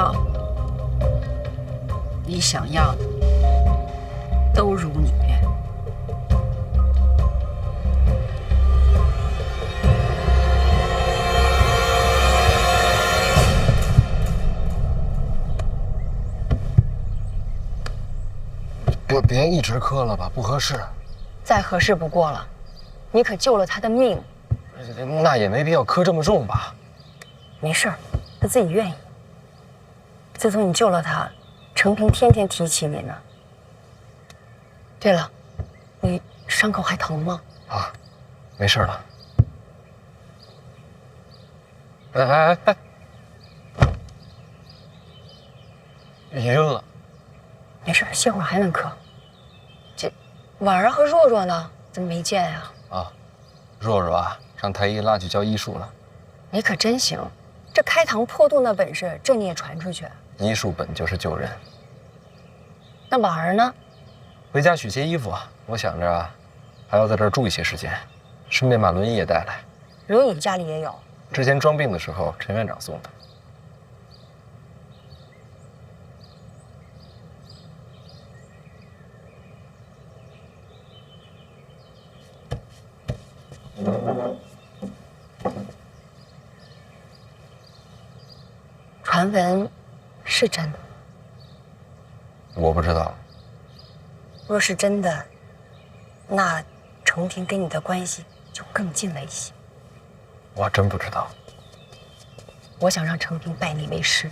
套，你想要的都如你愿。别一直磕了吧，不合适。再合适不过了，你可救了他的命。那也没必要磕这么重吧。没事儿，他自己愿意。自从你救了他，程平天天提起你呢。对了，你伤口还疼吗？啊，没事了。哎，晕了。没事，歇会儿还能磕。这婉儿和若若呢？怎么没见呀？啊，若若啊，让太医拉去教医术了。你可真行，这开膛破肚那本事，这你也传出去？医术本就是救人。那婉儿呢？回家取些衣服啊，我想着还要在这儿住一些时间，顺便把轮椅也带来。轮椅家里也有？之前装病的时候，陈院长送的。传闻是真的？我不知道。若是真的，那程平跟你的关系就更近了一些。我真不知道。我想让程平拜你为师。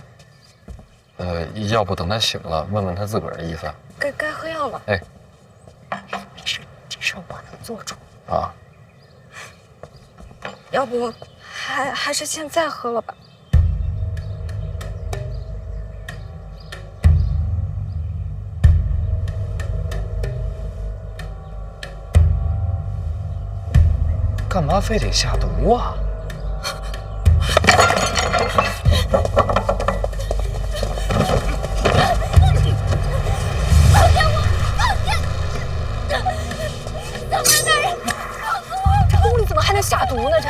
要不等他醒了，问问他自个儿的意思。该喝药了。哎，没事，这事我能做主。啊，要不还是现在喝了吧。干嘛非得下毒啊？放开我！放开！小关大人，这屋里怎么还能下毒呢？这……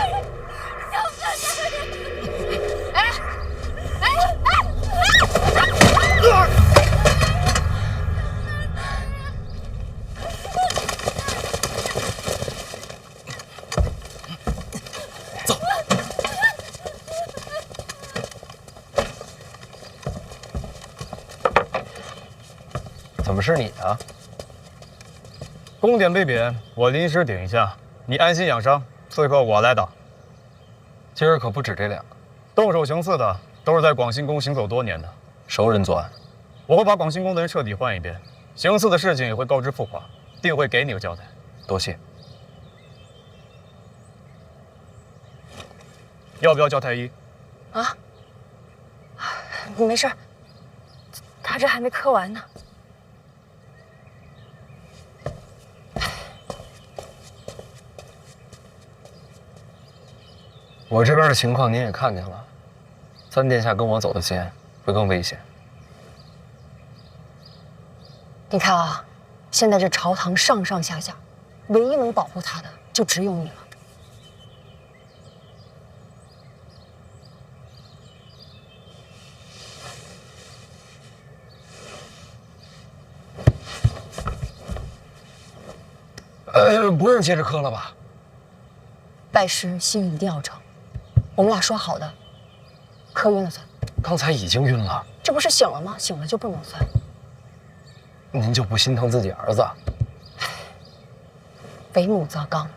怎么是你啊？宫点被贬，我临时顶一下，你安心养伤，刺客我来打。今儿可不止这两个，动手行刺的都是在广兴宫行走多年的熟人作案。我会把广兴宫的人彻底换一遍，行刺的事情也会告知父皇，定会给你个交代。多谢。要不要叫太医？啊？没事，他这还没磕完呢。我这边的情况您也看见了，三殿下跟我走的先，会更危险。你看啊，现在这朝堂上上下下，唯一能保护他的就只有你了。不用接着磕了吧？拜师心一定要诚，我们俩说好的，磕晕了算。刚才已经晕了，这不是醒了吗？醒了就不能算。您就不心疼自己儿子？为母则刚，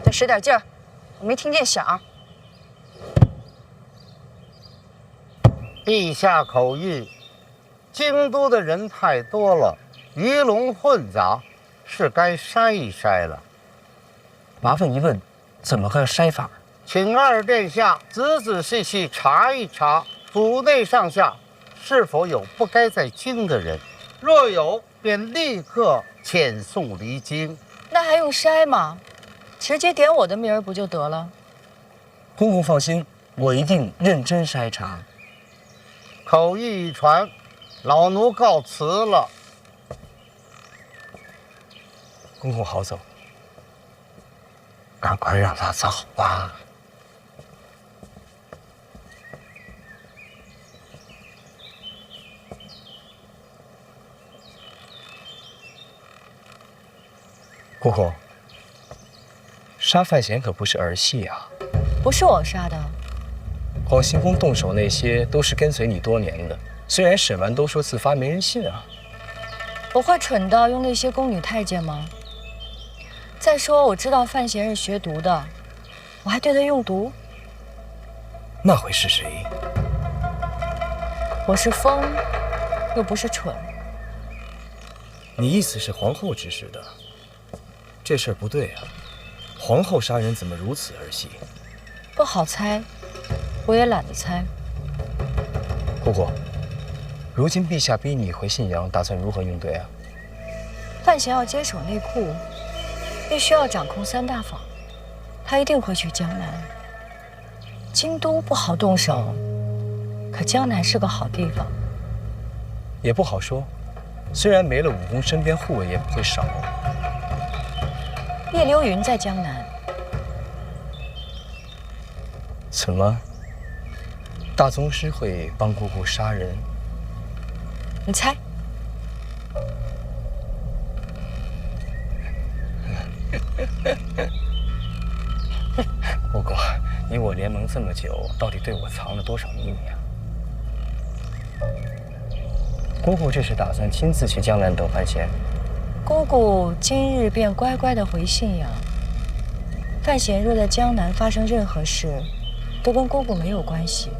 再使点劲儿，我没听见响。陛下口谕，京都的人太多了，鱼龙混杂，是该筛一筛了。麻烦一问，怎么个筛法？请二殿下仔仔细细查一查府内上下是否有不该在京的人，若有，便立刻遣送离京。那还用筛吗？直接点我的名儿不就得了？公公放心，我一定认真筛查。口谕一传，老奴告辞了。公公好走，赶快让他走吧。姑姑，杀范闲可不是儿戏啊！不是我杀的。往行宫动手那些都是跟随你多年的，虽然审完都说自发，没人信啊。我会蠢到用那些宫女太监吗？再说我知道范闲是学毒的，我还对他用毒？那会是谁？我是疯，又不是蠢。你意思是皇后指使的？这事儿不对啊！皇后杀人怎么如此儿戏？不好猜，我也懒得猜。姑姑，如今陛下逼你回信阳，打算如何应对啊？范闲要接手内库，必须要掌控3大坊，他一定会去江南。京都不好动手，可江南是个好地方。也不好说，虽然没了武功，身边护卫也不会少。叶流云在江南，怎么？大宗师会帮姑姑杀人？你猜？姑姑，你我联盟这么久，到底对我藏了多少秘密啊？姑姑这是打算亲自去江南等范闲？姑姑今日便乖乖的回信阳。范闲若在江南发生任何事，都跟姑姑没有关系。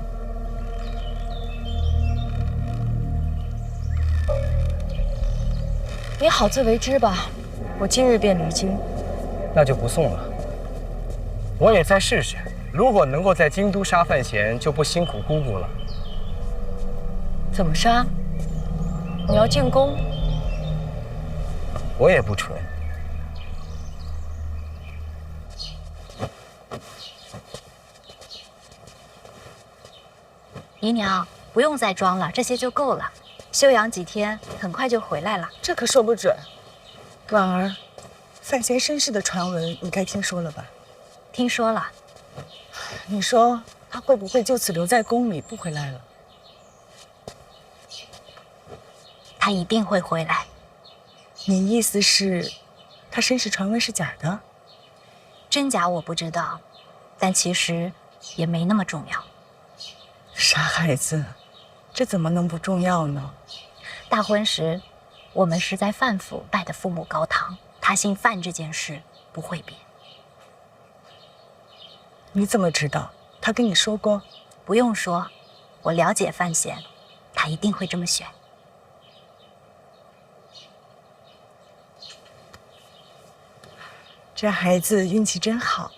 你好自为之吧，我今日便离京。那就不送了。我也再试试，如果能够在京都杀范闲，就不辛苦姑姑了。怎么杀？你要进宫？我也不蠢。姨娘，不用再装了，这些就够了。休养几天，很快就回来了。这可说不准。婉儿，范闲身世的传闻你该听说了吧？听说了。你说他会不会就此留在宫里不回来了？他一定会回来。你意思是，他身世传闻是假的？真假我不知道，但其实也没那么重要。傻孩子，这怎么能不重要呢？大婚时，我们是在范府拜的父母高堂，他姓范这件事不会变。你怎么知道？他跟你说过？不用说，我了解范闲，他一定会这么选。这孩子运气真好，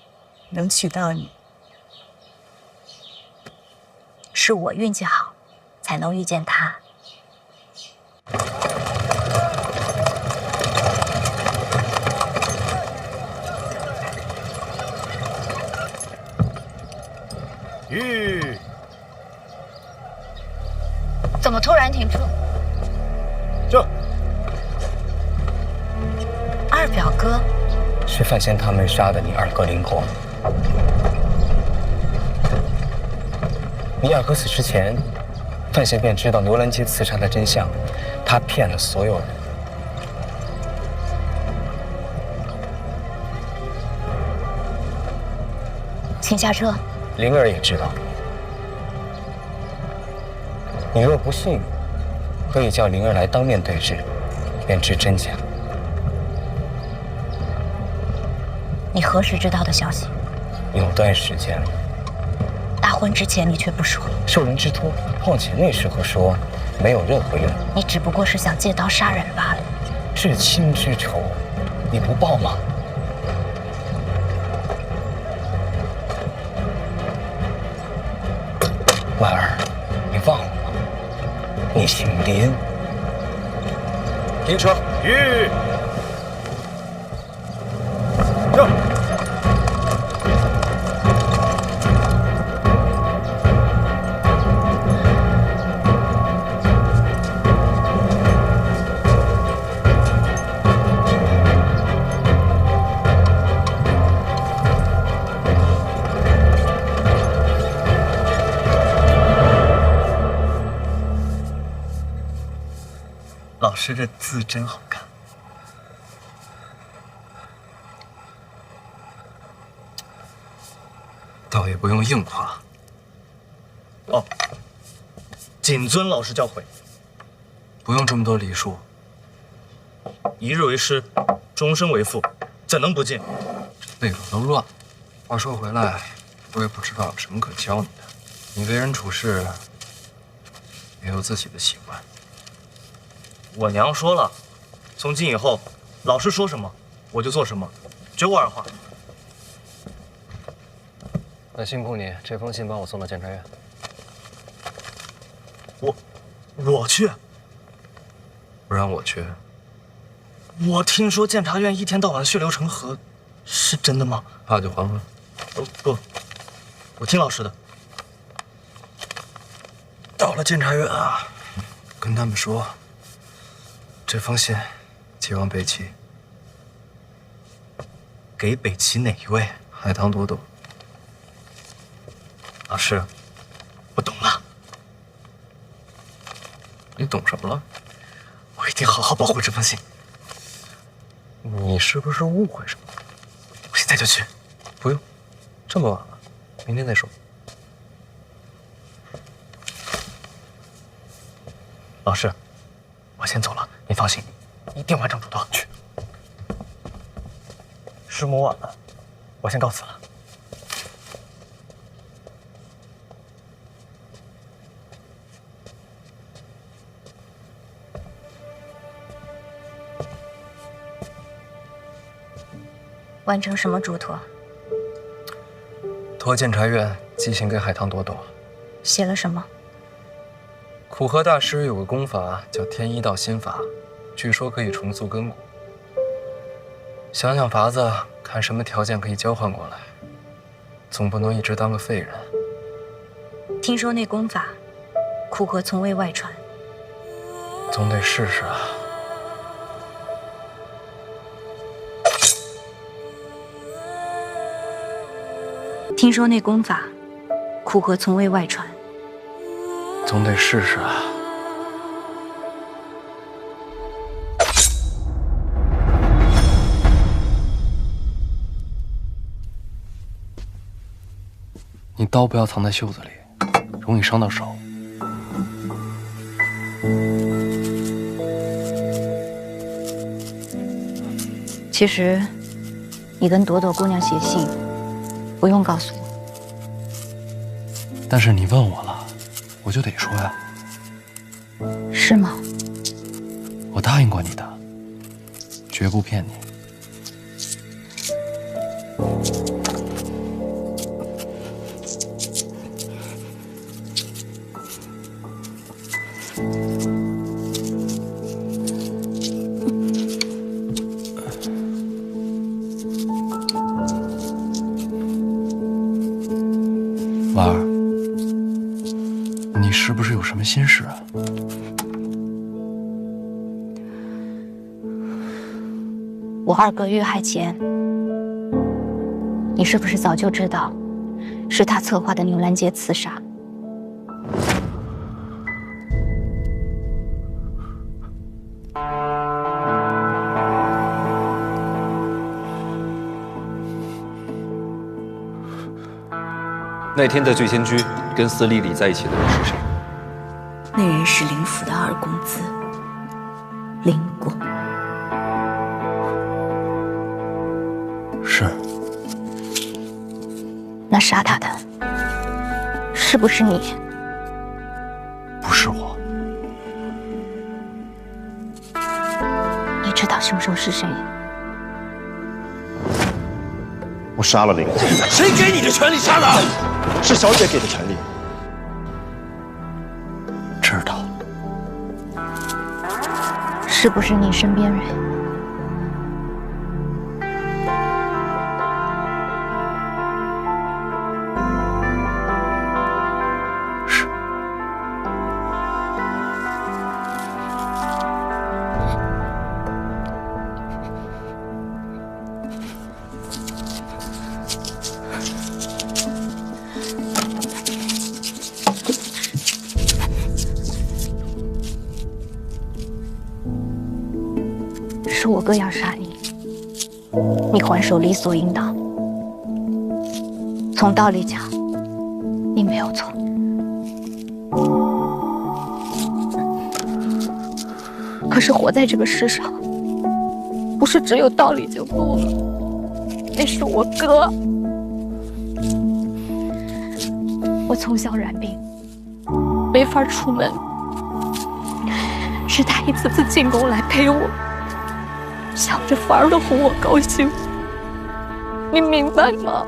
能娶到你。是我运气好，才能遇见他。吁！怎么突然停车？这二表哥，是范闲他们杀的你二哥林红。你二哥死之前，范闲便知道牛栏街刺杀的真相，他骗了所有人。请下车。灵儿也知道。你若不信，可以叫灵儿来当面对质，便知真假。你何时知道的消息？有段时间了。大婚之前你却不说，受人之托，况且那时候说没有任何用。你只不过是想借刀杀人罢了。至亲之仇，你不报吗？婉儿，你忘了吗？你姓林。停车！吁！这老师这字真好看。倒也不用硬夸。哦，谨遵老师教诲。不用这么多礼数。一日为师，终身为父，怎能不敬？背篓都乱了。话说回来，我也不知道有什么可教你的。你为人处事也有自己的习惯。我娘说了，从今以后，老师说什么我就做什么，绝无二话。那辛苦你，这封信帮我送到监察院。我去。不让我去？我听说监察院一天到晚血流成河，是真的吗？怕就还回来。不，我听老师的。到了监察院啊，跟他们说，这封信寄往北齐。给北齐哪一位？海棠朵朵。老师，我懂了。你懂什么了？我一定好好保护这封信。你是不是误会什么？我现在就去。不用，这么晚了，明天再说。老师，我先走了，你放心，一定完成主道。去。师母晚了，我先告辞了。完成什么嘱托？托监察院寄信给海棠朵朵。写了什么？苦荷大师有个功法叫天一道心法，据说可以重塑根骨。想想法子，看什么条件可以交换过来，总不能一直当个废人。听说那功法，苦荷从未外传。总得试试啊。听说那功法，苦荷从未外传。总得试试啊。你刀不要藏在袖子里，容易伤到手。其实，你跟朵朵姑娘写信，不用告诉我。但是你问我了，我就得说呀。是吗？我答应过你的，绝不骗你。婉儿，你是不是有什么心事啊？我二哥遇害前，你是不是早就知道是他策划的牛兰杰刺杀？那天在醉仙居跟司礼礼在一起的人是谁？那人是林府的二公子林果。是。那杀他的是不是你？不是我。你知道凶手是谁？我杀了林果。谁给你的权利杀的？是小姐给的权利。知道。是不是你身边人？是。是我哥要杀你，你还手理所应当。从道理讲，你没有错。可是活在这个世上，不是只有道理就够了。那是我哥，我从小染病，没法出门，是他一次次进宫来陪我，想着法儿的哄我高兴。你明白吗？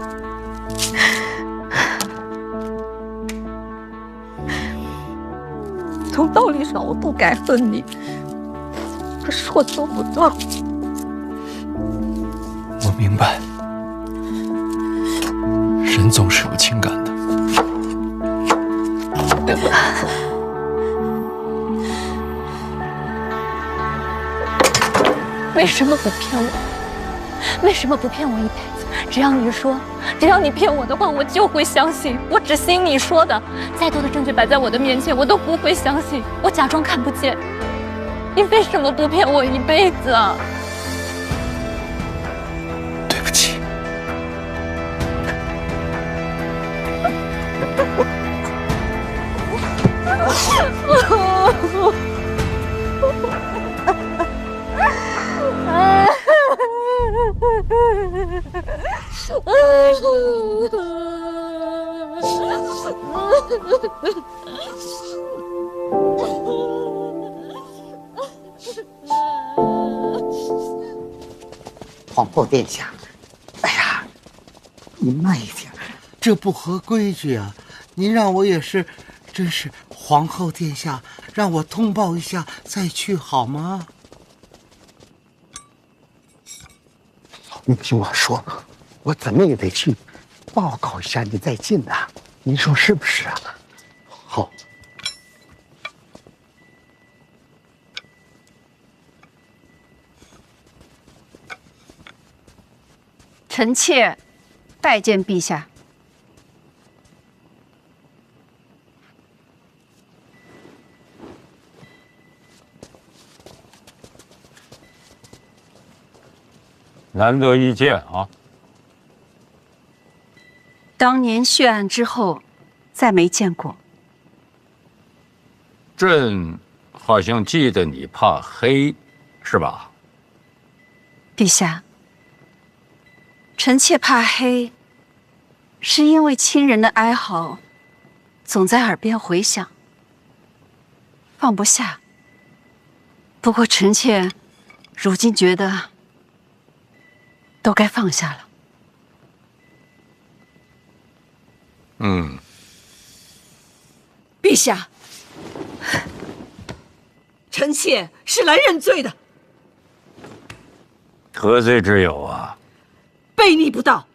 从道理上我不该恨你，可是我做不到。我明白，人总是有情感的。为什么不骗我？为什么不骗我一辈子？只要你说，只要你骗我的话，我就会相信。我只信你说的，再多的证据摆在我的面前，我都不会相信。我假装看不见。你为什么不骗我一辈子啊？对不起。皇后殿下，哎呀，您慢一点，这不合规矩啊！您让我也是，真是皇后殿下，让我通报一下再去好吗？你听我说，我怎么也得去报告一下你再进呐，您说是不是啊？好。臣妾拜见陛下。难得一见啊！当年血案之后，再没见过。朕好像记得你怕黑，是吧？陛下，臣妾怕黑，是因为亲人的哀嚎总在耳边回响，放不下。不过臣妾如今觉得都该放下了。陛下，臣妾是来认罪的。何罪之有啊？悖逆不道。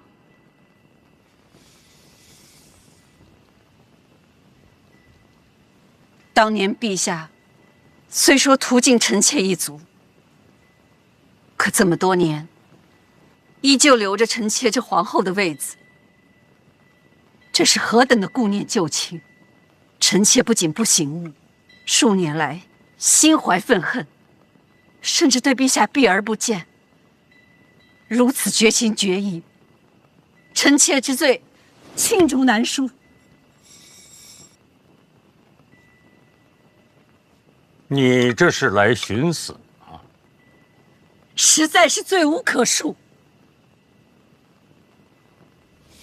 当年陛下虽说屠尽臣妾一族，可这么多年，依旧留着臣妾这皇后的位子，这是何等的顾念旧情！臣妾不仅不醒悟，数年来心怀愤恨，甚至对陛下避而不见。如此绝情绝义，臣妾之罪，罄竹难书。你这是来寻死啊？实在是罪无可恕。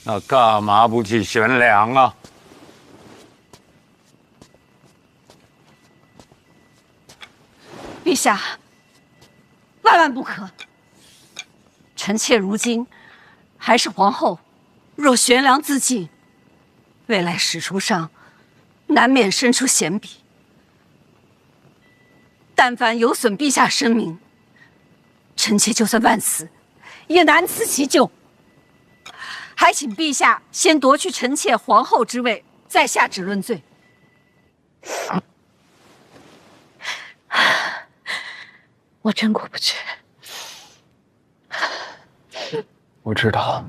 那干嘛不去悬梁啊？陛下，万万不可！臣妾如今还是皇后，若悬梁自尽，未来史书上难免生出嫌笔。但凡有损陛下声名，臣妾就算万死，也难辞其咎。还请陛下先夺去臣妾皇后之位，再下旨论罪。我真过不去。我知道，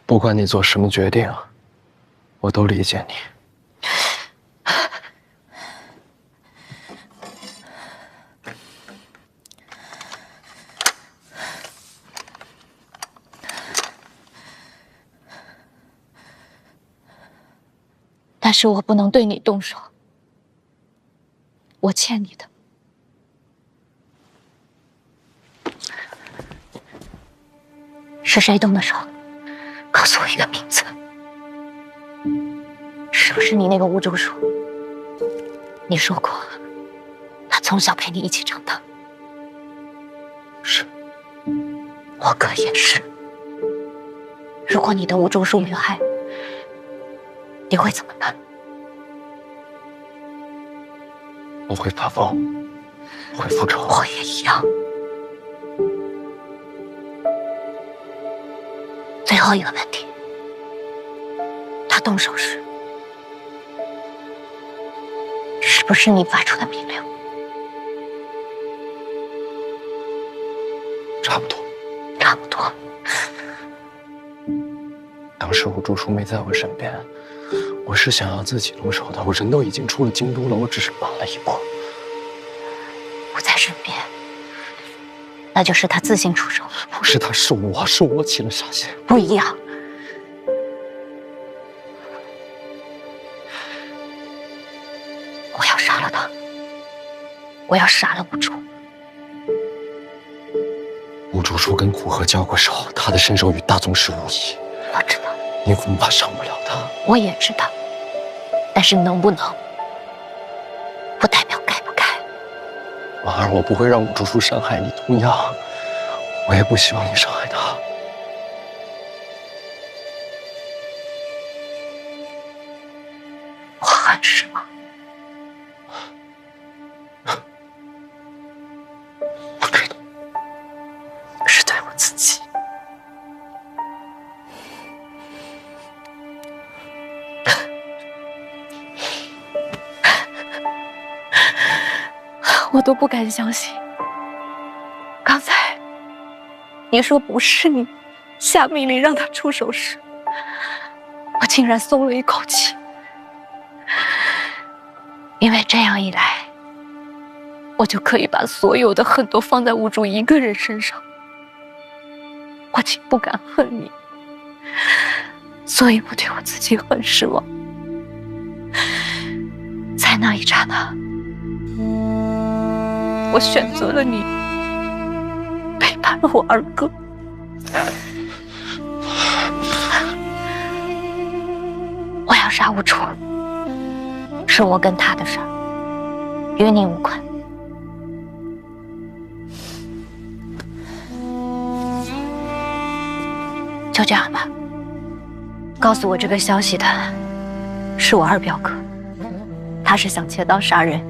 不管你做什么决定，我都理解你。但是我不能对你动手，我欠你的。是谁动的手？告诉我一个名字。是不是你那个吴竹叔？你说过，他从小陪你一起长大。是。我哥也是。如果你的吴竹叔遇害，你会怎么办？我会发疯，会复仇。我也一样。最后一个问题，他动手时，是不是你发出的命令？差不多。差不多。当时吴竹叔没在我身边，我是想要自己动手的。我人都已经出了京都了，我只是晚了一步。不在身边，那就是他自行出手。不是他，是我起了杀心。不一样。我要杀了他，我要杀了吴竹。吴竹叔跟苦荷交过手，他的身手与大宗师无异。我知道。你恐怕伤不了他。我也知道，但是能不能，不代表该不该。婉儿，我不会让吴竹叔伤害你，同样，我也不希望你伤害他。我很失望。我知道，是对我自己。我都不敢相信，刚才你说不是你下命令让他出手时，我竟然松了一口气。因为这样一来，我就可以把所有的恨都放在吴竹一个人身上。我竟不敢恨你，所以我对我自己很失望。在那一刹那，我选择了你，背叛了我二哥。我要杀吴竹，是我跟他的事儿，与你无关。就这样吧。告诉我这个消息的是我二表哥，他是想切刀杀人。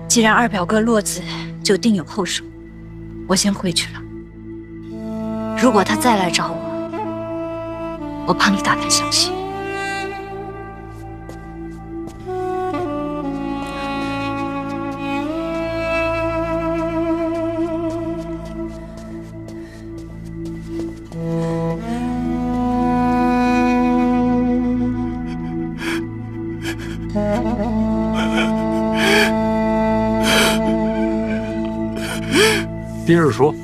既然二表哥落子，就定有后手。我先回去了。如果他再来找我，我帮你打探消息。接着说。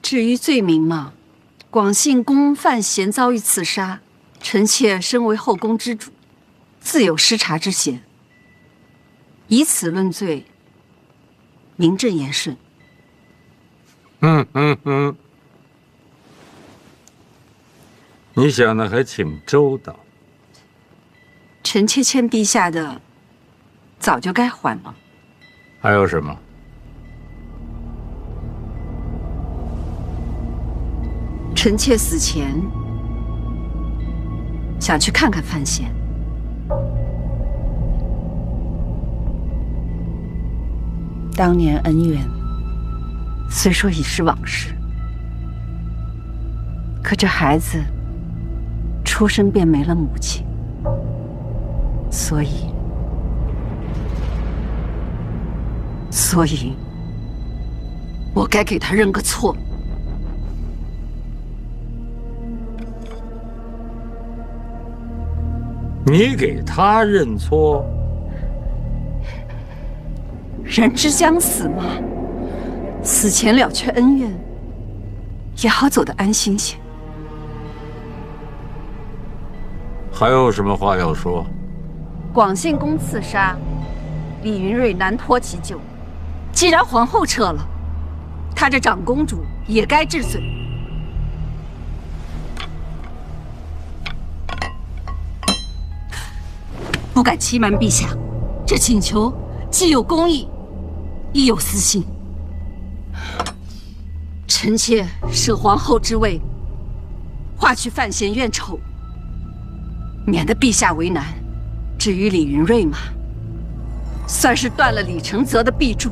至于罪名嘛，广信宫范闲遭遇刺杀，臣妾身为后宫之主，自有失察之嫌，以此论罪，名正言顺。你想的还挺周到。臣妾欠陛下的，早就该还了。还有什么？臣妾死前想去看看范闲。当年恩怨虽说已是往事，可这孩子出生便没了母亲，所以我该给他认个错。你给他认错？人之将死嘛，死前了却恩怨，也好走得安心些。还有什么话要说？广信宫刺杀，李云瑞难脱其咎。既然皇后撤了，她这长公主也该治罪。不敢欺瞒陛下，这请求既有公义，亦有私心。臣妾舍皇后之位，化去范闲怨仇，免得陛下为难。至于李云瑞嘛，算是断了李承泽的臂柱。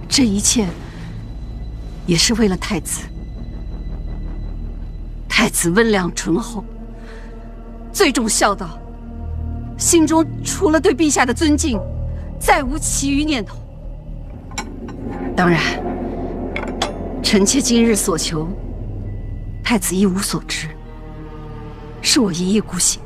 这一切也是为了太子。太子温良醇厚，最重孝道，心中除了对陛下的尊敬，再无其余念头。当然，臣妾今日所求，太子一无所知，是我一意孤行。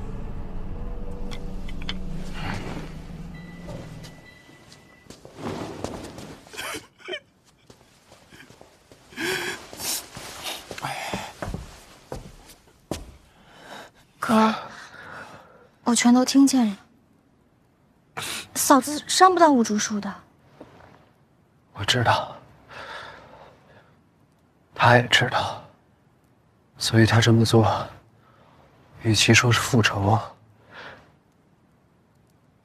哥，我全都听见了。嫂子伤不到吴竹叔的。我知道，他也知道，所以他这么做，与其说是复仇，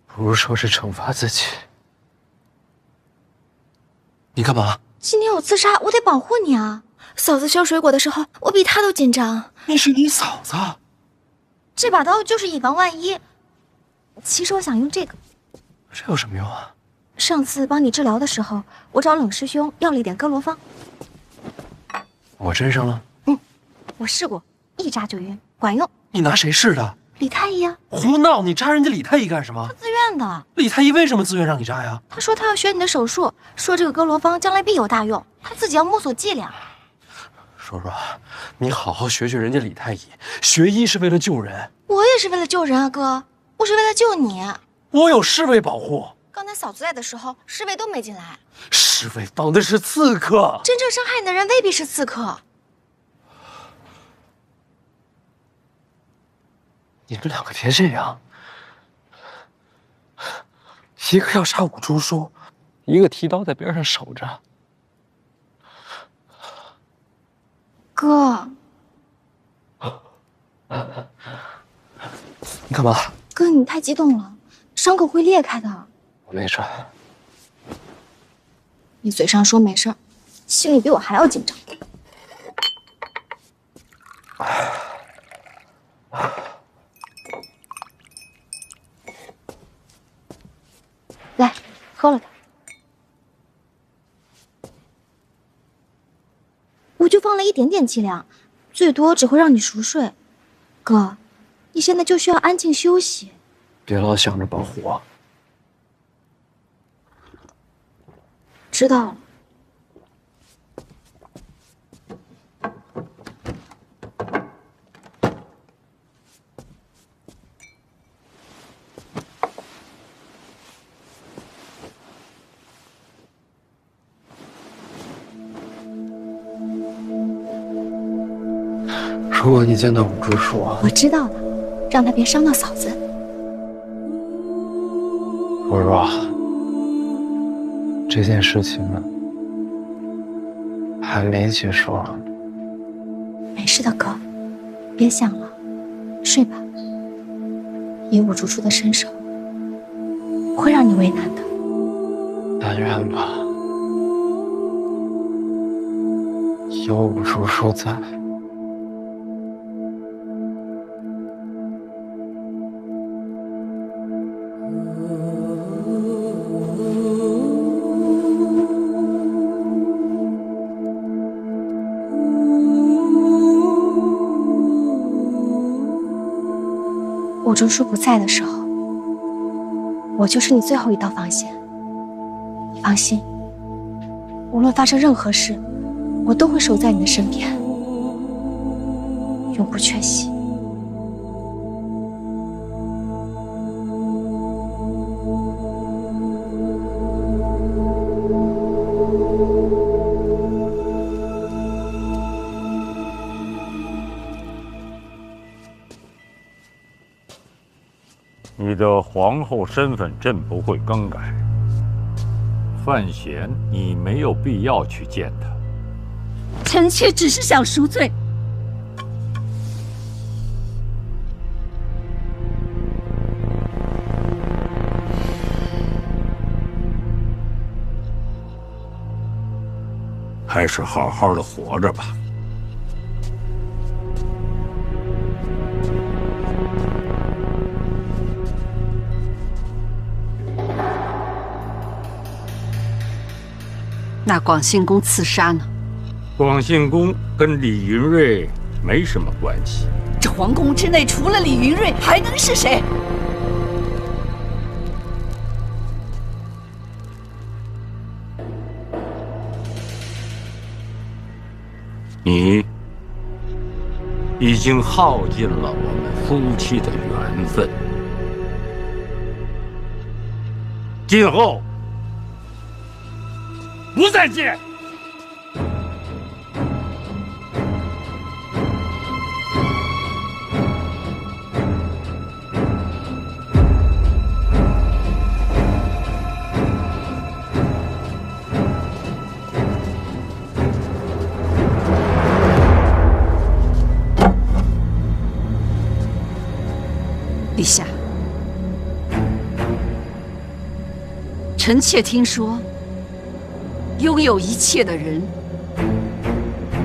不如说是惩罚自己。你干嘛？今天我自杀，我得保护你啊！嫂子削水果的时候，我比她都紧张。那是你嫂子。这把刀就是以防万一。其实我想用这个。这有什么用啊？上次帮你治疗的时候，我找冷师兄要了一点哥罗芳。我身上了？我试过，一扎就晕，管用。你拿谁试的？李太医啊。胡闹！你扎人家李太医干什么？他自愿的。李太医为什么自愿让你扎呀？他说他要学你的手术，说这个哥罗芳将来必有大用，他自己要摸索伎俩。说说，你好好学学人家李太医，学医是为了救人。我也是为了救人啊，哥，我是为了救你。我有侍卫保护。刚才嫂子在的时候，侍卫都没进来。侍卫防的是刺客，真正伤害你的人未必是刺客。你们两个别这样，一个要杀五竹叔，一个提刀在边上守着。哥，你干嘛？哥，你太激动了，伤口会裂开的。我没事。你嘴上说没事，心里比我还要紧张。来，喝了它。我就放了一点点剂量，最多只会让你熟睡。哥，你现在就需要安静休息。别老想着保护我。知道了。如果你见到五竹叔，我知道了，让他别伤到嫂子。若若，这件事情还没结束。没事的，哥，别想了，睡吧。以五竹叔的身手，不会让你为难的。但愿吧，有五竹叔在。五竹叔不在的时候，我就是你最后一道防线。你放心，无论发生任何事，我都会守在你的身边，永不缺席。的皇后身份朕不会更改。范闲，你没有必要去见他。臣妾只是想赎罪。还是好好的活着吧。那广信公刺杀呢？广信公跟李云瑞没什么关系。这皇宫之内除了李云瑞，还能是谁？你已经耗尽了我们夫妻的缘分，今后不再见。陛下，臣妾听说，拥有一切的人，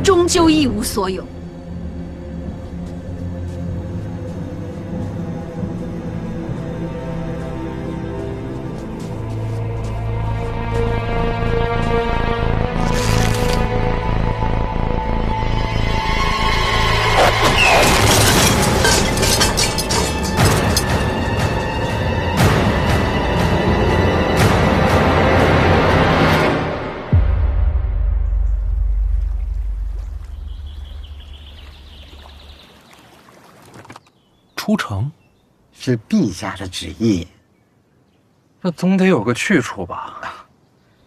终究一无所有。出城，是陛下的旨意。那总得有个去处吧？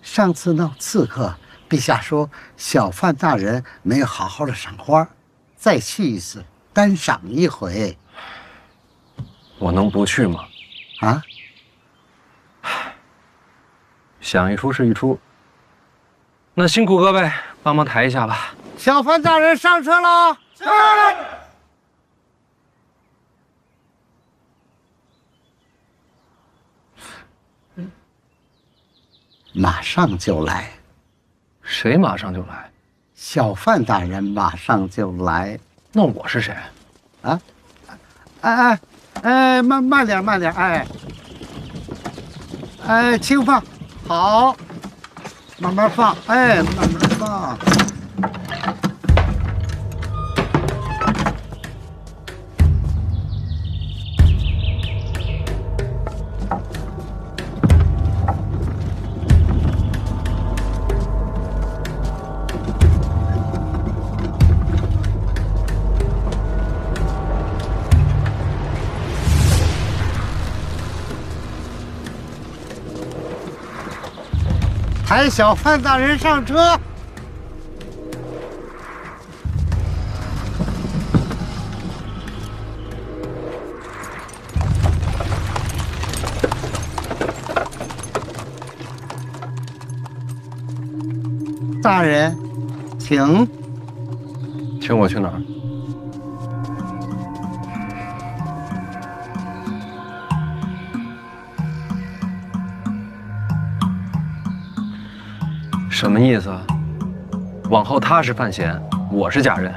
上次闹刺客，陛下说小范大人没有好好的赏花，再去一次，单赏一回。我能不去吗？啊？想一出是一出。那辛苦各位，帮忙抬一下吧。小范大人上车了。是。马上就来。谁马上就来？小范大人马上就来。那我是谁？啊？哎，慢点，哎，轻放，好，慢慢放，哎，慢慢放。抬小范大人上车。大人，请。请我去哪儿？什么意思啊？往后他是范闲，我是贾任。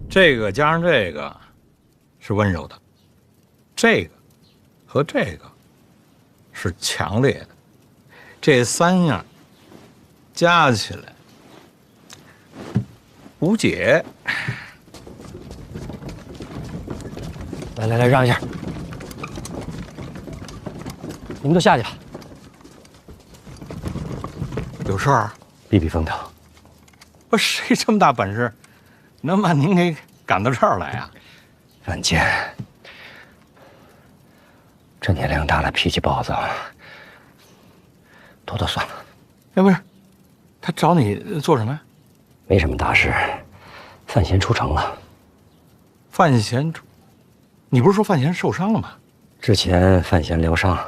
这个加上这个是温柔的，这个和这个是强烈的，这三样加起来无解。来，让一下。你们都下去吧。有事儿？避避风头。不是谁这么大本事，能把您给赶到这儿来啊？范建，这年龄大了，脾气暴躁，多算了。哎，不是，他找你做什么呀？没什么大事，范闲出城了。范闲出，你不是说范闲受伤了吗？之前范闲疗伤，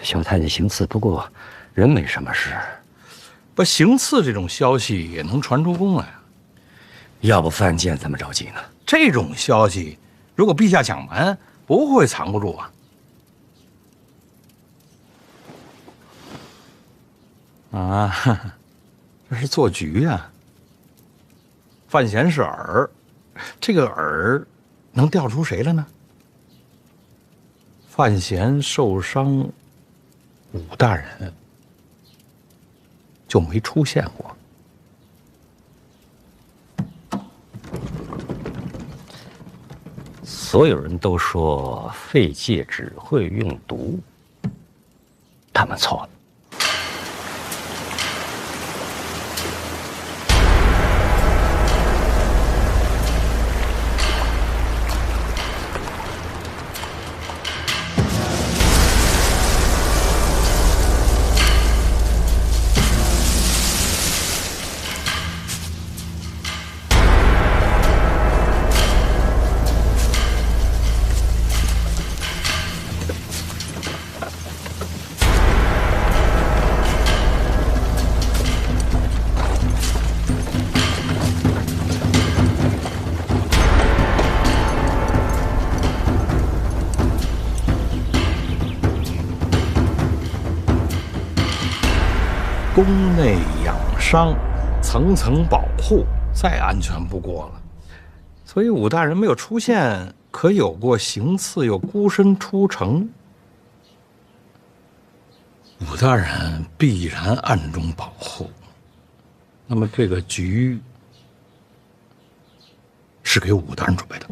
小太监行刺，不过人没什么事。不，行刺这种消息也能传出宫来啊。要不范建怎么着急呢？这种消息，如果陛下讲完，不会藏不住啊。啊，这是做局呀。范闲是饵，这个饵能钓出谁来呢？范闲受伤，武大人就没出现过。所有人都说废介只会用毒，他们错了。宫内养伤，层层保护，再安全不过了。所以武大人没有出现，可有过行刺又孤身出城。武大人必然暗中保护。那么这个局是给武大人准备的。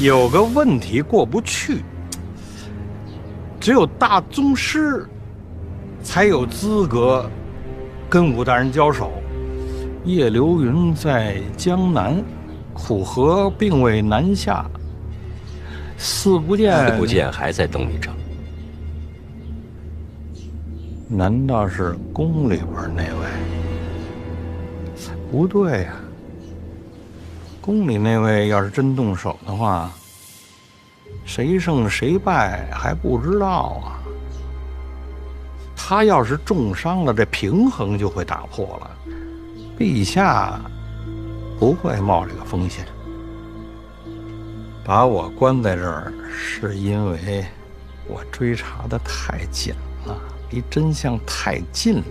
有个问题过不去，只有大宗师才有资格跟武大人交手。叶流云在江南，苦河并未南下，四不见还在等你着。难道是宫里边那位？不对呀。宫里那位要是真动手的话，谁胜谁败还不知道啊。他要是重伤了，这平衡就会打破了。陛下不会冒这个风险。把我关在这儿，是因为我追查的太紧了，离真相太近了。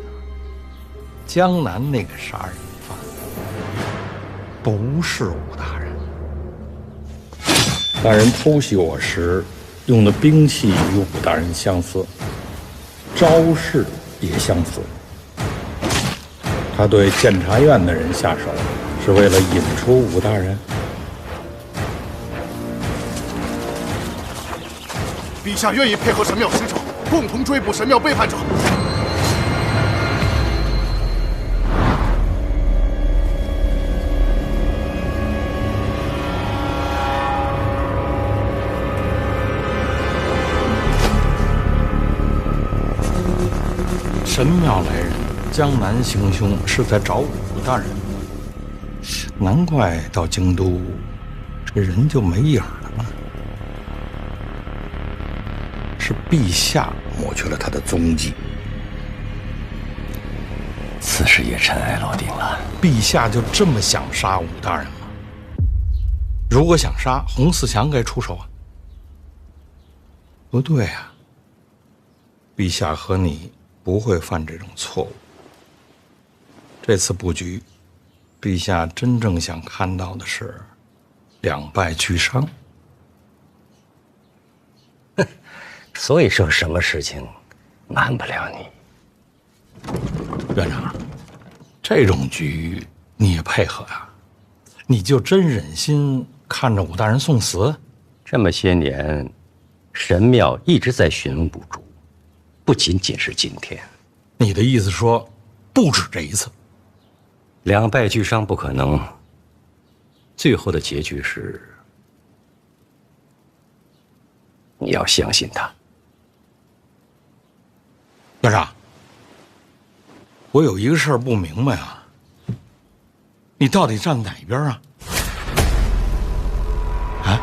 江南那个杀人犯不是武大人。大人偷袭我时用的兵器与武大人相似，招式也相似。他对监察院的人下手，是为了引出武大人。陛下愿意配合神庙使者，共同追捕神庙背叛者。神庙来人，江南行凶，是在找武大人。难怪到京都，这人就没影了。是陛下抹去了他的踪迹。此事也尘埃落定了。陛下就这么想杀武大人吗？如果想杀，洪四强该出手啊。不对啊，陛下和你不会犯这种错误。这次布局，陛下真正想看到的是两败俱伤。所以说，什么事情瞒不了你。院长，这种局你也配合呀？你就真忍心看着武大人送死？这么些年，神庙一直在询问不足，不仅仅是今天。你的意思说，不止这一次？两败俱伤不可能，最后的结局是，你要相信他。院长，我有一个事儿不明白啊，你到底站哪边啊？啊？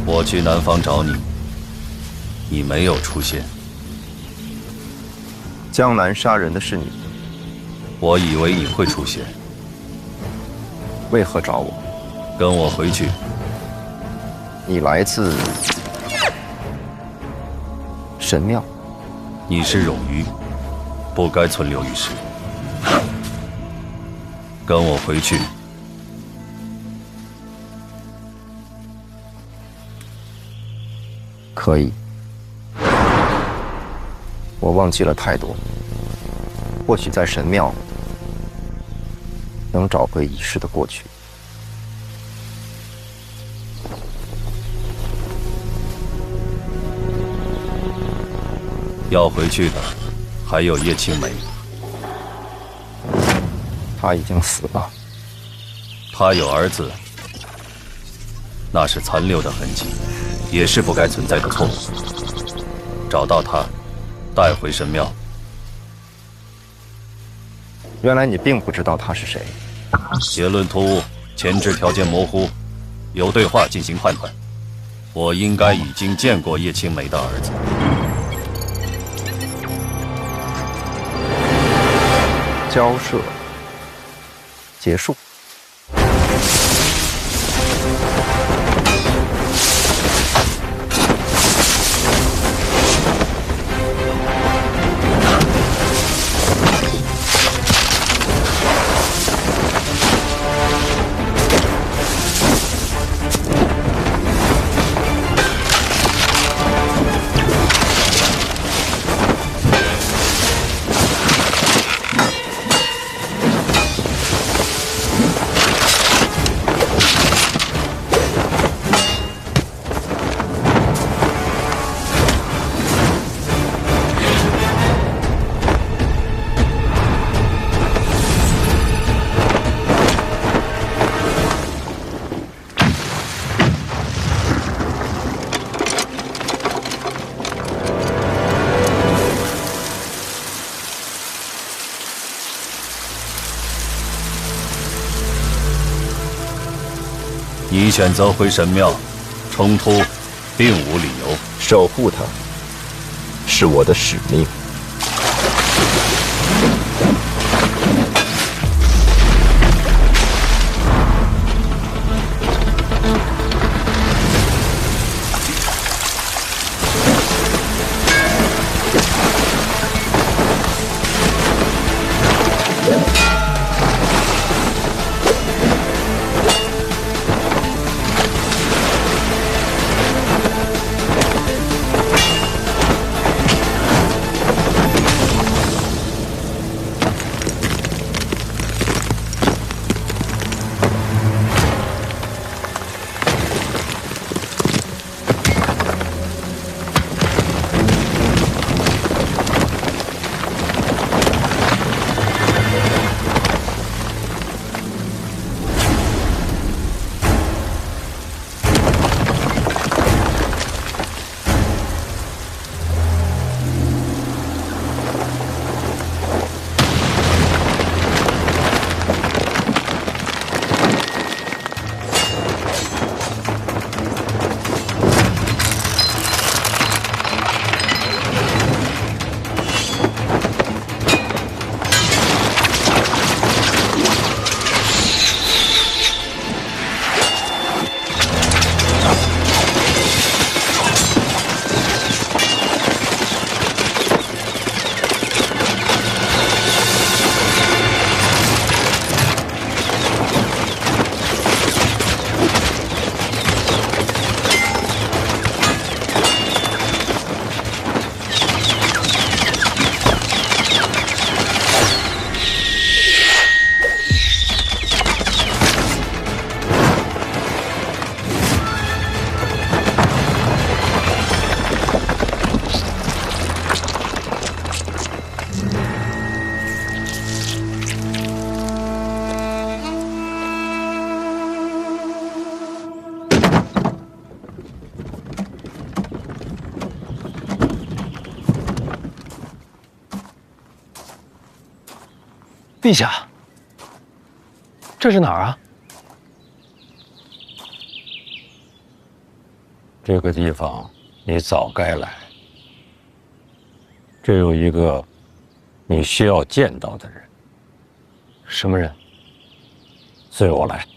我去南方找你，你没有出现。江南杀人的是你，我以为你会出现。为何找我？跟我回去。你来自神庙。你是冗余，不该存留于世。跟我回去。可以，我忘记了太多，或许在神庙能找回遗失的过去。要回去的还有叶青梅，她已经死了。她有儿子，那是残留的痕迹。也是不该存在的错误。找到他，带回神庙。原来你并不知道他是谁。结论突兀，前置条件模糊，由对话进行判断。我应该已经见过叶青梅的儿子。交涉结束。你选择回神庙，冲突并无理由。守护它，是我的使命。陛下，这是哪儿啊？这个地方你早该来。这有一个你需要见到的人。什么人？随我来。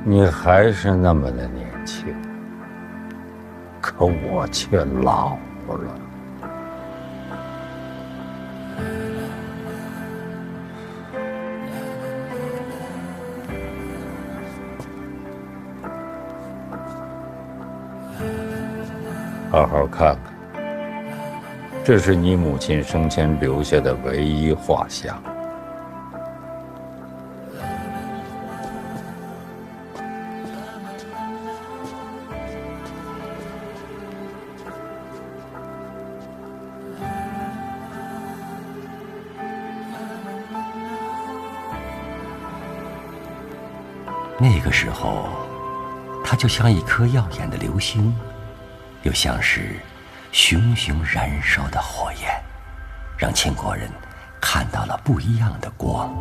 你还是那么的年轻，可我却老了。好好看看，这是你母亲生前留下的唯一画像。那个时候，它就像一颗耀眼的流星，又像是熊熊燃烧的火焰，让秦国人看到了不一样的光。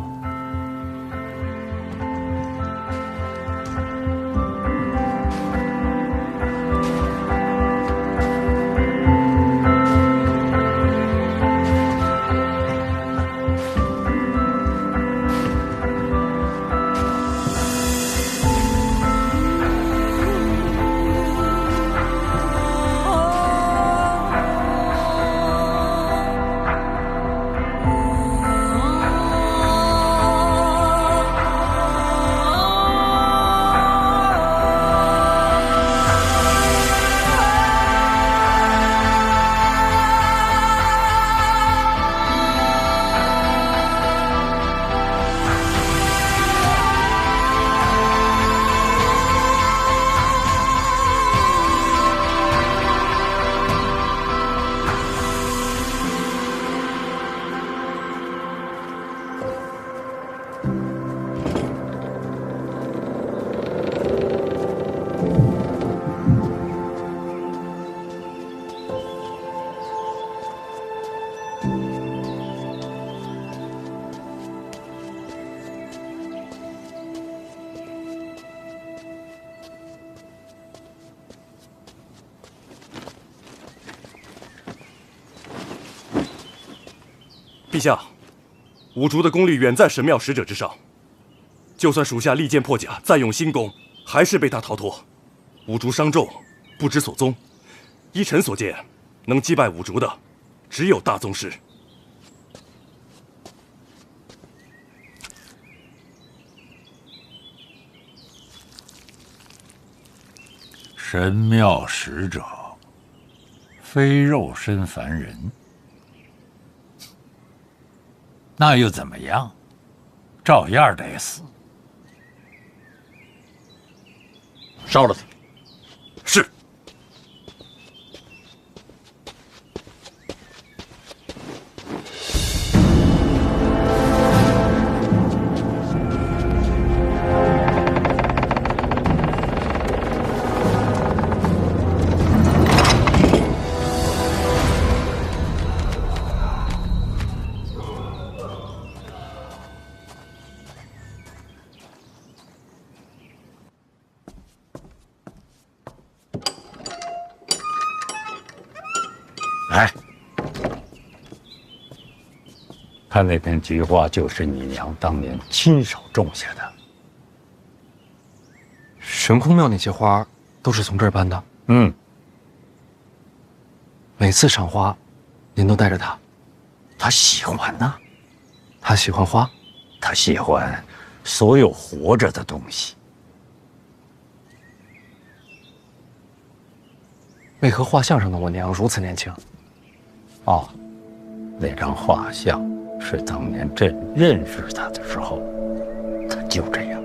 陛下，五竹的功力远在神庙使者之上，就算属下利剑破甲，再用新功，还是被他逃脱。五竹伤重，不知所踪。依臣所见，能击败五竹的，只有大宗师。神庙使者，非肉身凡人。那又怎么样？照样得死。烧了他。是。看那片菊花就是你娘当年亲手种下的。悬空庙那些花都是从这儿搬的。嗯，每次赏花，您都带着她。她喜欢呢。她喜欢花，她喜欢所有活着的东西。为何画像上的我娘如此年轻？哦，那张画像是当年朕认识她的时候，她就这样。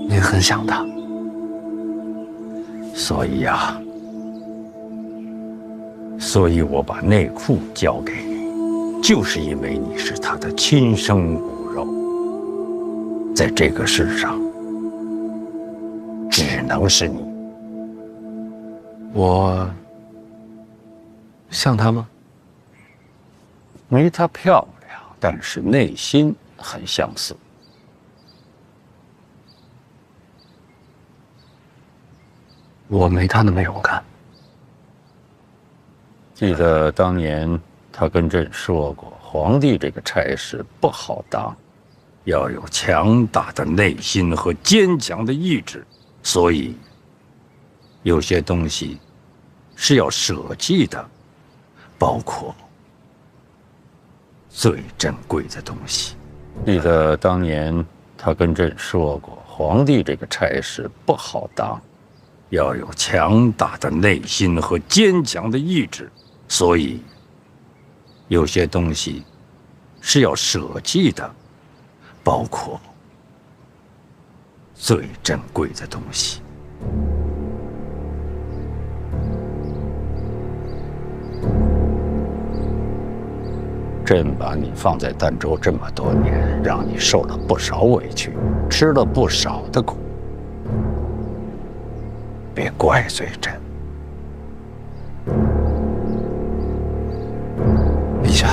您很想她，所以呀，所以我把内裤交给你，就是因为你是她的亲生骨肉，在这个世上，只能是你。我像她吗？没她漂亮，但是内心很相似。我没她那么勇敢。记得当年他跟朕说过，皇帝这个差事不好当，要有强大的内心和坚强的意志，所以有些东西是要舍弃的，包括最珍贵的东西。记得当年他跟朕说过，皇帝这个差事不好当，要有强大的内心和坚强的意志，所以有些东西是要舍弃的，包括最珍贵的东西。朕把你放在儋州这么多年，让你受了不少委屈，吃了不少的苦，别怪罪朕。陛下，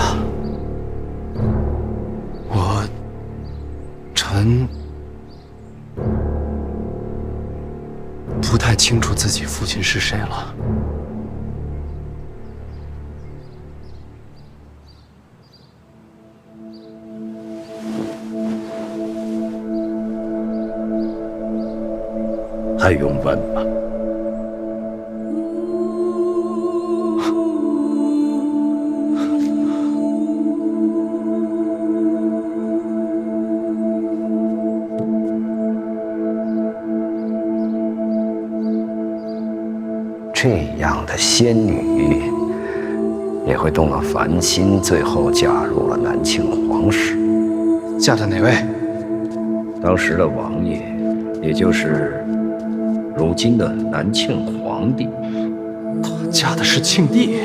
臣不太清楚自己父亲是谁了。还用问吗？这样的仙女也会动了凡心，最后嫁入了南庆皇室。嫁的哪位？当时的王爷，也就是如今的南庆皇帝。嫁的是庆帝。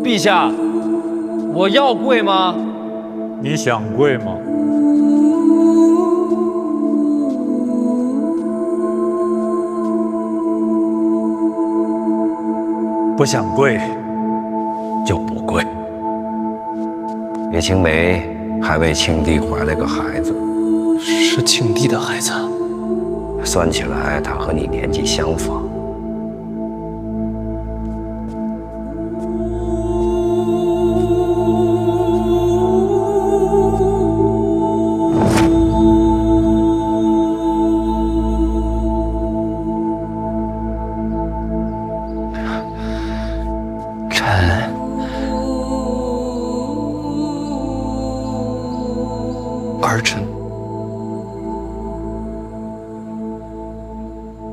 陛下，我要跪吗？你想跪吗？不想跪就不跪。叶青梅还为庆帝怀了个孩子，是庆帝的孩子。算起来，他和你年纪相仿。儿臣，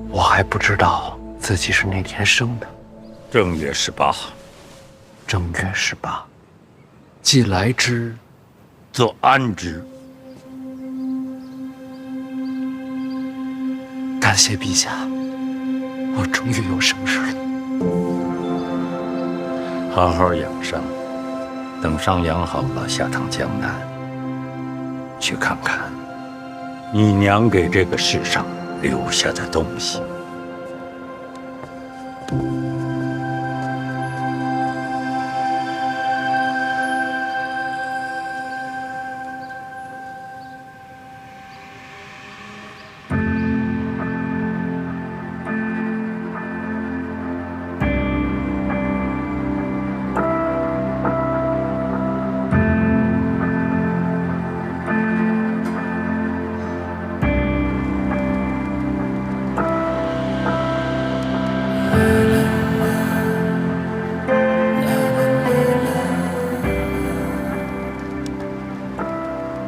我还不知道自己是哪天生的。正月18。正月18，既来之，则安之。感谢陛下，我终于有生日了。好好养伤，等伤养好了，下趟江南，去看看你娘给这个世上留下的东西。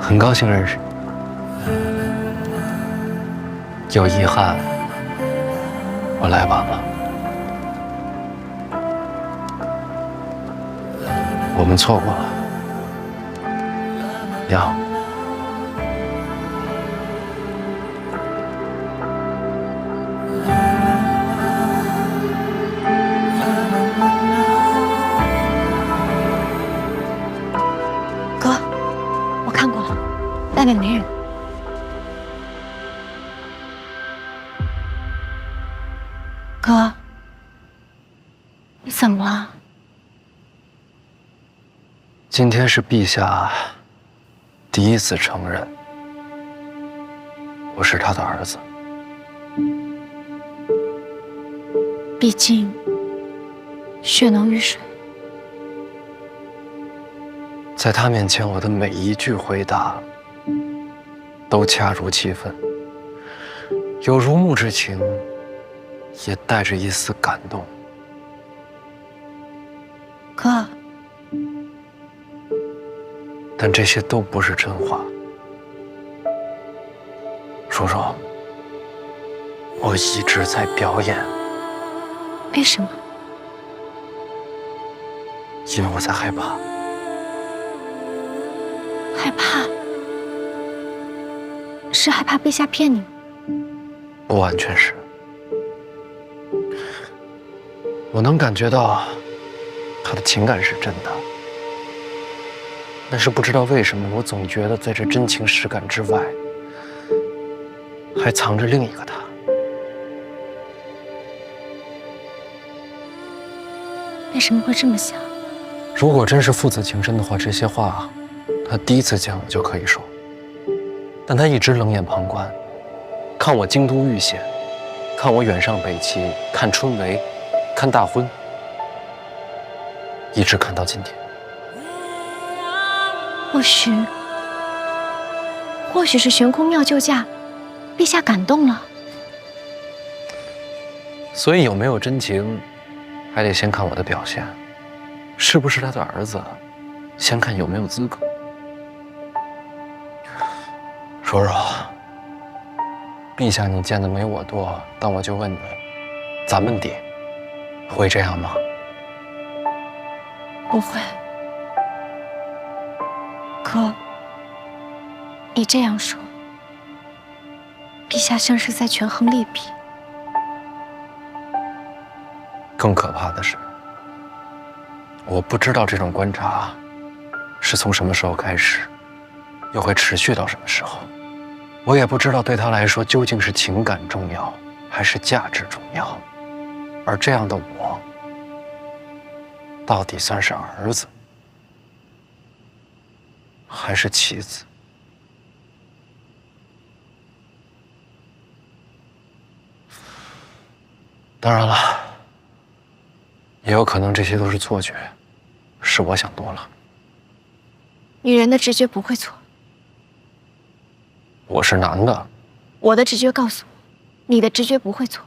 很高兴认识你。有遗憾，我来晚了。我们错过了。你好。哥，我看过了，外面没人。哥，你怎么了？今天是陛下第一次承认我是他的儿子。毕竟血浓于水，在他面前，我的每一句回答都恰如其分，有如沐之情，也带着一丝感动。哥，但这些都不是真话。叔叔，我一直在表演。为什么？因为我在害怕。害怕？是害怕陛下骗你吗？不完全是。我能感觉到他的情感是真的，但是不知道为什么，我总觉得在这真情实感之外，还藏着另一个他。为什么会这么想？如果真是父子情深的话，这些话他第一次见我就可以说，但他一直冷眼旁观，看我京都遇险，看我远上北齐，看春闱，看大婚，一直看到今天。或许是悬空妙救驾，陛下感动了。所以有没有真情，还得先看我的表现，是不是他的儿子，先看有没有资格。叔叔，陛下你见的没我多，但我就问你，咱们爹会这样吗？不会。哥，你这样说，陛下像是在权衡利弊。更可怕的是，我不知道这种观察是从什么时候开始，又会持续到什么时候。我也不知道对他来说究竟是情感重要，还是价值重要。而这样的我，到底算是儿子，还是妻子？当然了，也有可能这些都是错觉，是我想多了。女人的直觉不会错。我是男的，我的直觉告诉我，你的直觉不会错。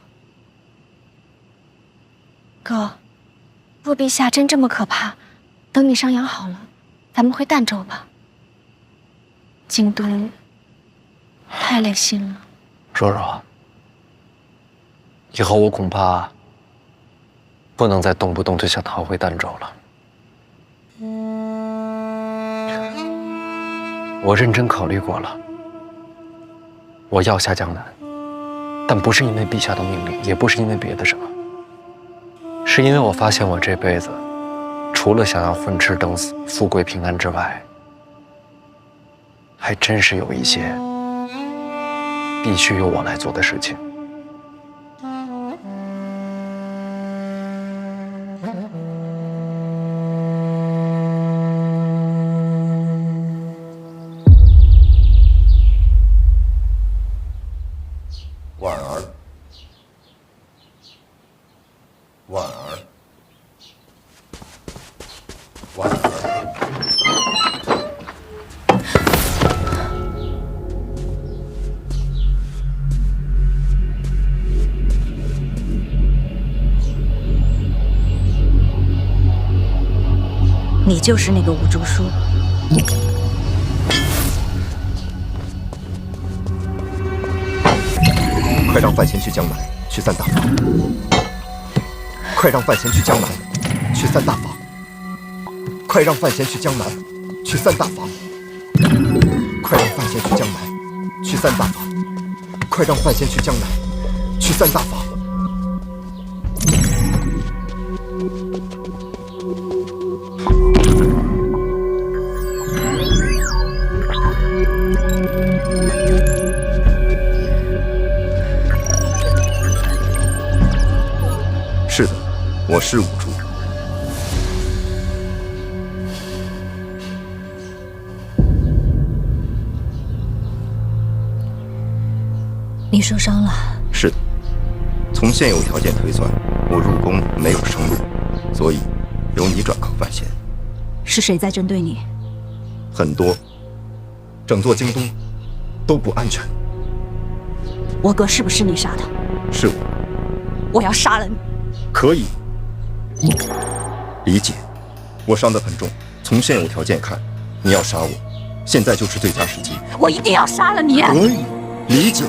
哥，若陛下真这么可怕，等你伤养好了，咱们回儋州吧。京都太累心了。叔叔，以后我恐怕不能再动不动就想逃回儋州了。我认真考虑过了，我要下江南，但不是因为陛下的命令，也不是因为别的什么，是因为我发现我这辈子除了想要混吃等死、富贵平安之外，还真是有一些必须由我来做的事情。婉儿，婉儿，婉儿。你就是那个吴竹书。让范闲去江南，去三大房。快让范闲去江南，去三大房。快让范闲去江南，去三大房。快让范闲去江南，去三大房。快让范闲去江南，去三大房。是的，我是五竹。你受伤了？是的，从现有条件推算，我入宫没有生路，所以由你转靠范闲。是谁在针对你？很多，整座京都都不安全。我哥是不是你杀的？是我。我要杀了你。可以，理解。我伤得很重，从现有条件看，你要杀我，现在就是最佳时机。我一定要杀了你。可以，理解。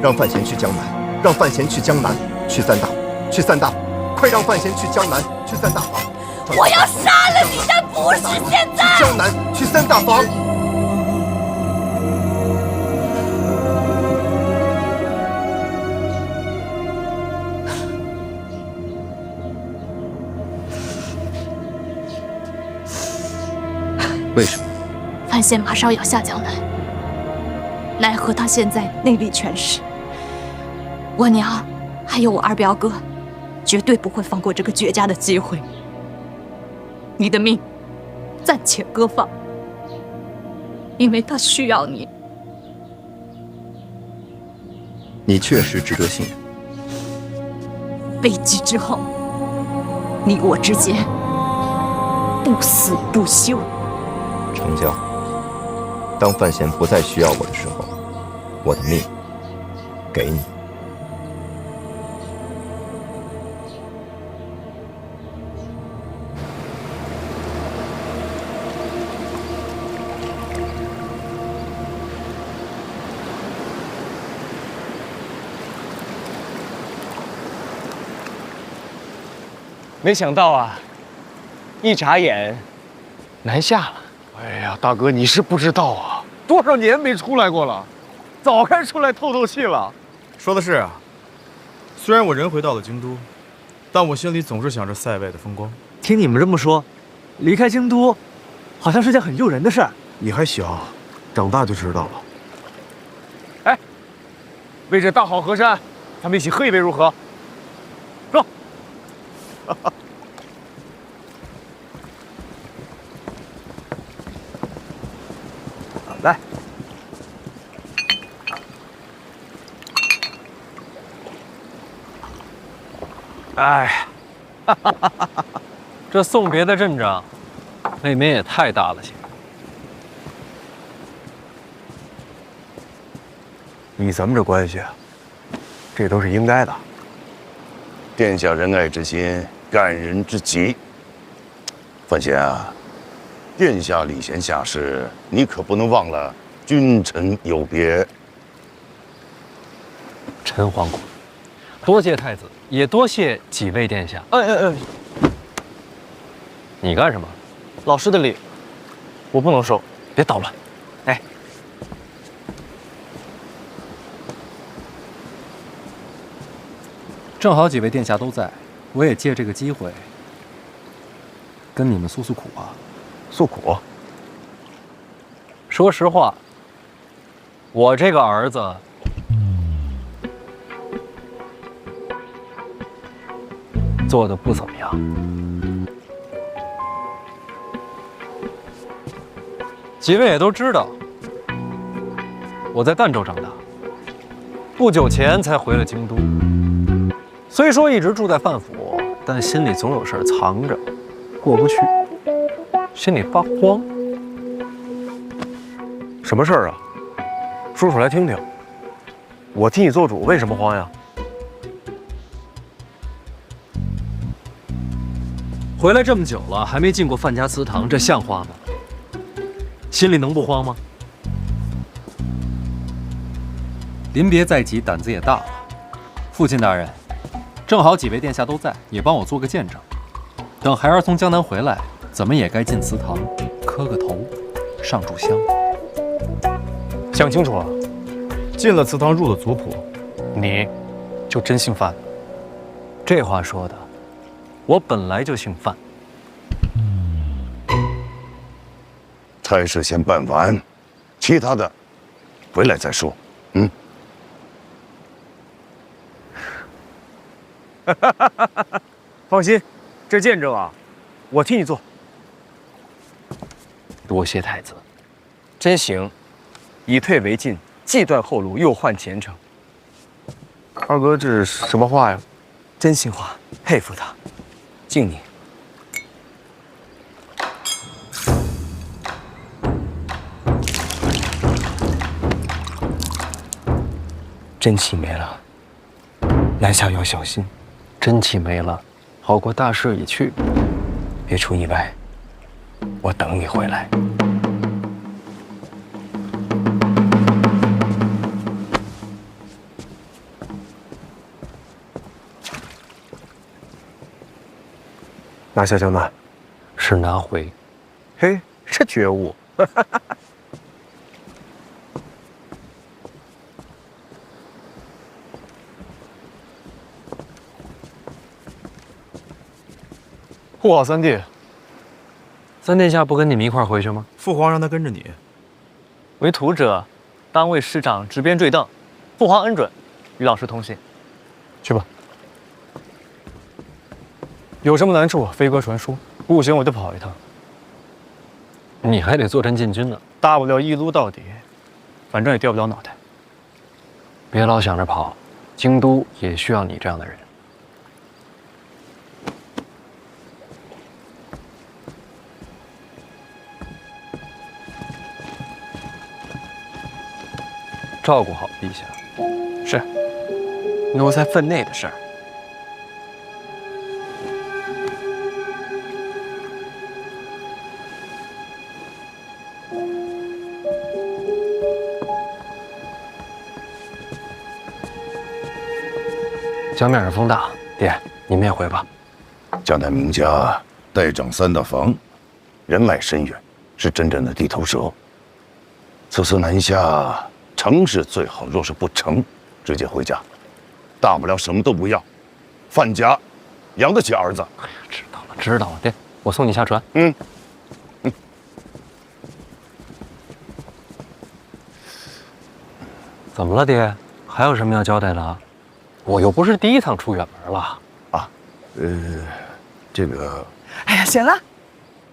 让范闲去江南，让范闲去江南，去三大，去三大，快让范闲去江南，去三大房。我要杀了你，但不是现在。去江南，去三大房。为什么？范闲马上要下江南，奈何他现在内力全失。我娘还有我二表哥，绝对不会放过这个绝佳的机会。你的命暂且搁放，因为他需要你。你确实值得信任。危机之后，你我之间不死不休。成交。当范闲不再需要我的时候，我的命给你。没想到啊，一眨眼，南下了。哎呀，大哥，你是不知道啊，多少年没出来过了，早该出来透透气了。说的是啊，虽然我人回到了京都，但我心里总是想着塞外的风光。听你们这么说，离开京都，好像是件很诱人的事儿。你还小，长大就知道了。哎，为这大好河山，咱们一起喝一杯如何？走。来，哎，这送别的阵仗，未免也太大了些。以咱们这关系，这都是应该的。殿下仁爱之心，感人之极。范闲啊，殿下礼贤下士，你可不能忘了君臣有别。陈皇姑，多谢太子，也多谢几位殿下。你干什么？老师的礼，我不能收。别捣乱。哎，正好几位殿下都在，我也借这个机会跟你们诉诉苦啊。诉苦？说实话，我这个儿子做的不怎么样。几位也都知道，我在儋州长大，不久前才回了京都。虽说一直住在范府，但心里总有事儿藏着，过不去，心里发慌。什么事儿啊？说出来听听。我替你做主，为什么慌呀？回来这么久了，还没进过范家祠堂，这像话吗？心里能不慌吗？临别在即，胆子也大了。父亲大人，正好几位殿下都在，也帮我做个见证。等孩儿从江南回来，怎么也该进祠堂，磕个头，上炷香。想清楚了，进了祠堂，入了族谱，你就真姓范。这话说的，我本来就姓范。差事先办完，其他的回来再说。放心，这见证啊，我替你做。多谢太子。真行，以退为进，既断后路，又换前程。二哥，这是什么话呀？真心话，佩服他，敬你。真气没了，南下要小心。真气没了，好过大势已去。别出意外，我等你回来。拿下江南，是拿回。嘿，这觉悟。护好三弟。三殿下不跟你们一块回去吗？父皇让他跟着你。为徒者，当为师长执鞭坠镫。父皇恩准，与老师同行。去吧。有什么难处，飞鸽传书。不行，我就跑一趟。你还得坐镇禁军呢。大不了一撸到底，反正也掉不了脑袋。别老想着跑，京都也需要你这样的人。照顾好陛下。是，奴才分内的事儿。江面上风大，爹，你们也回吧。江南名家代掌三大房，人脉深远，是真正的地头蛇。此次南下，成是最好，若是不成，直接回家，大不了什么都不要。范家养得起儿子。哎呀，知道了，爹，我送你下船。怎么了，爹？还有什么要交代的？我又不是第一趟出远门了。啊，这个……哎呀，行了，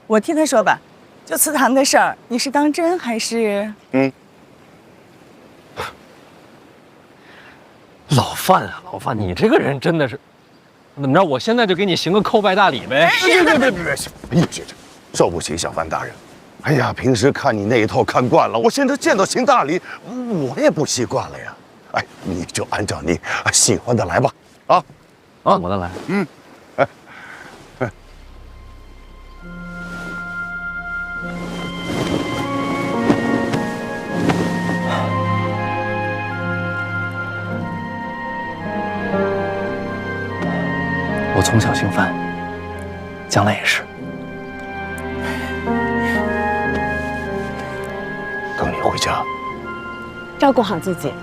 我听他说吧。就祠堂的事儿，你是当真还是……老范啊，老范，你这个人真的是……怎么着？我现在就给你行个叩拜大礼呗？别，受不起小范大人。哎呀，平时看你那一套看惯了，我现在见到行大礼，我也不习惯了呀。哎，你就按照你喜欢的来吧。啊，我的来。我从小姓范，将来也是。等你回家，照顾好自己。